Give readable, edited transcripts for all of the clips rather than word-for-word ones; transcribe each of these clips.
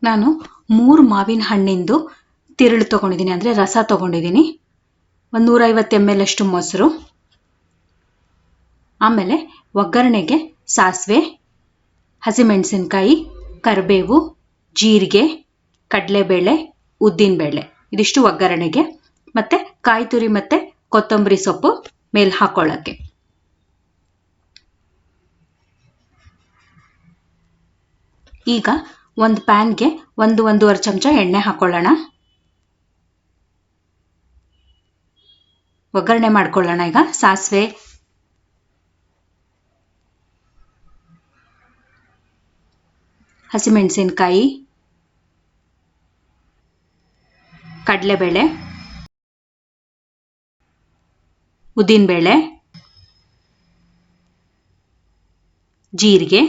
ನಾನು 3 ಮಾವಿನ ಹಣ್ಣಿಂದು ತಿರುಳು ತಗೊಂಡಿದ್ದೀನಿ, ಅಂದರೆ ರಸ ತಗೊಂಡಿದ್ದೀನಿ. 150 ml ಅಷ್ಟು ಮೊಸರು. ಆಮೇಲೆ ಒಗ್ಗರಣೆಗೆ ಸಾಸಿವೆ, ಹಸಿಮೆಣಸಿನಕಾಯಿ, ಕರಿಬೇವು, ಜೀರಿಗೆ, ಕಡಲೆಬೇಳೆ, ಉದ್ದಿನಬೇಳೆ ಇದಿಷ್ಟು ಒಗ್ಗರಣೆಗೆ. ಮತ್ತೆ ಕಾಯಿ ತುರಿ ಮತ್ತೆ ಕೊತ್ತಂಬರಿ ಸೊಪ್ಪು ಮೇಲೆ ಹಾಕೊಳ್ಳೋಕ್ಕೆ. ಈಗ ಒಂದು ಪ್ಯಾನ್ಗೆ 1-1.5 ಚಮಚ ಎಣ್ಣೆ ಹಾಕೊಳ್ಳೋಣ. ಒಗ್ಗರಣೆ ಮಾಡ್ಕೊಳ್ಳೋಣ. ಈಗ ಸಾಸಿವೆ, ಹಸಿಮೆಣಸಿನಕಾಯಿ, ಕಡಲೆಬೇಳೆ, ಉದ್ದಿನಬೇಳೆ, ಜೀರಿಗೆ,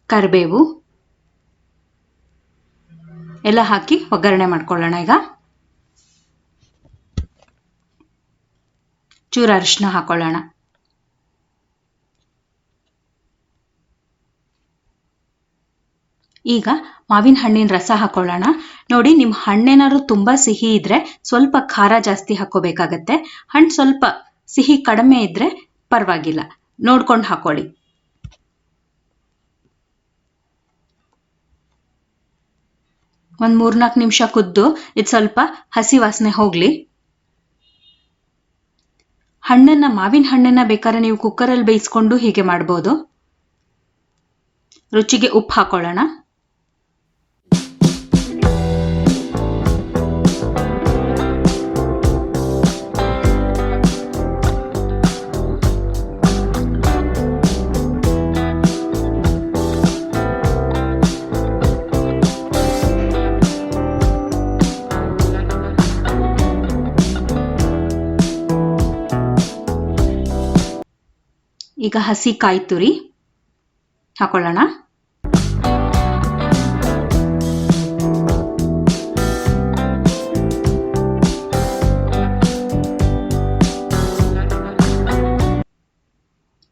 ಕರಿಬೇವು ಎಲ್ಲ ಹಾಕಿ ಒಗ್ಗರಣೆ ಮಾಡ್ಕೊಳ್ಳೋಣ. ಈಗ ಚೂರು ಅರಿಶಿನ ಹಾಕೊಳ್ಳೋಣ. ಈಗ ಮಾವಿನ ಹಣ್ಣಿನ ರಸ ಹಾಕೊಳ್ಳೋಣ. ನೋಡಿ, ನಿಮ್ಮ ಹಣ್ಣೇನಾದ್ರು ತುಂಬಾ ಸಿಹಿ ಇದ್ರೆ ಸ್ವಲ್ಪ ಖಾರ ಜಾಸ್ತಿ ಹಾಕೋಬೇಕಾಗತ್ತೆ. ಹಣ್ಣು ಸ್ವಲ್ಪ ಸಿಹಿ ಕಡಿಮೆ ಇದ್ರೆ ಪರವಾಗಿಲ್ಲ, ನೋಡ್ಕೊಂಡು ಹಾಕೊಳ್ಳಿ. ಒಂದು 3-4 ನಿಮಿಷ ಕುದ್ದು ಇದು ಸ್ವಲ್ಪ ಹಸಿ ವಾಸನೆ ಹೋಗ್ಲಿ. ಮಾವಿನ ಹಣ್ಣನ್ನ ಬೇಕಾದ್ರೆ ನೀವು ಕುಕ್ಕರಲ್ಲಿ ಬೇಯಿಸ್ಕೊಂಡು ಹೀಗೆ ಮಾಡ್ಬೋದು. ರುಚಿಗೆ ಉಪ್ಪು ಹಾಕೊಳ್ಳೋಣ. ಈಗ ಹಸಿ ಕಾಯಿ ತುರಿ ಹಾಕೊಳ್ಳೋಣ.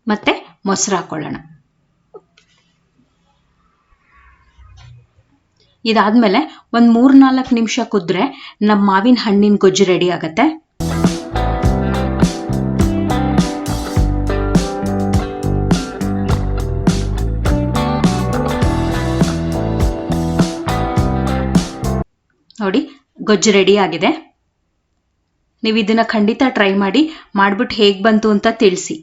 ಮತ್ತೆ ಮೊಸರು ಹಾಕೊಳ್ಳೋಣ. ಇದಾದ್ಮೇಲೆ ಒಂದು 3-4 ನಿಮಿಷ ಕುದ್ರೆ ನಮ್ಮ ಮಾವಿನ ಹಣ್ಣಿನ ಗೊಜ್ಜು ರೆಡಿ ಆಗತ್ತೆ. ನೋಡಿ, ಗೊಜ್ಜು ರೆಡಿ ಆಗಿದೆ. ನೀವು ಇದನ್ನ ಖಂಡಿತ ಟ್ರೈ ಮಾಡಿ, ಮಾಡ್ಬಿಟ್ಟು ಹೇಗೆ ಬಂತು ಅಂತ ತಿಳಿಸಿ.